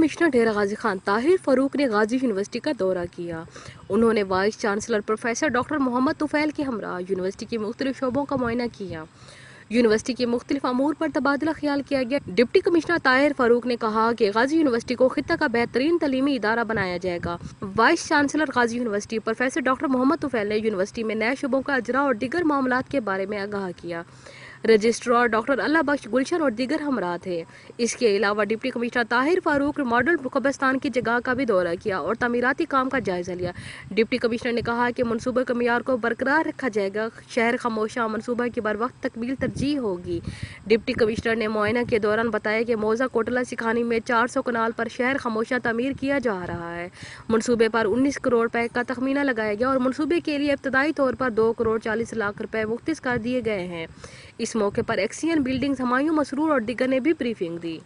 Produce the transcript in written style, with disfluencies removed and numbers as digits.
Commissioner Dera Ghazi Khan Tahir Farooq ने Ghazi university का दौरा किया। उन्होंने vice chancellor professor doctor Mohammad Tufail के हमरा यूनिवर्सिटी के मुख्तलिफ शोबों का मुआयना किया। यूनिवर्सिटी के मुख्तलिफ अमूर पर तबादला ख्याल किया गया। डिप्टी कमिश्नर ताहिर फारूक ने कहा कि गाजी यूनिवर्सिटी को खित्ता का बेहतरीन तलीमी इदारा बनाया जाएगा। Vice chancellor Ghazi university professor doctor Mohammad Tufail ने यूनिवर्सिटी में नए शोबों का अजरा और दीगर मामलात के बारे में आगाह किया। रजिस्ट्रार डॉक्टर अल्लाह बख्श गुलशन और दीगर हमरा थे। इसके अलावा deputy commissioner Tahir Farooq model कब्रिस्तान की जगह का भी दौरा किया और तमीराती काम का जायजा लिया। डिप्टी कमिश्नर ने कहा कि मनसूबे के मियार को बरकरार रखा जाएगा। शहर खामोशा मनसूबा की बर वक्त तकमील तरजीह होगी। डिप्टी कमिश्नर ने मुआयना के दौरान बताया कि मौजा कोटला सिखानी में 400 कनाल पर शहर खामोशा तमीर किया जा रहा है। मनसूबे पर 19 करोड़ रुपए का तखमीना लगाया गया और मनसूबे के लिए इब्तदाई तौर पर 2 करोड़ 40 लाख रुपए मुख्तस कर दिए गए हैं। इस मौके पर एक्सियन बिल्डिंग्स, हुमायूं मसरूर और दीगर ने भी ब्रीफिंग दी।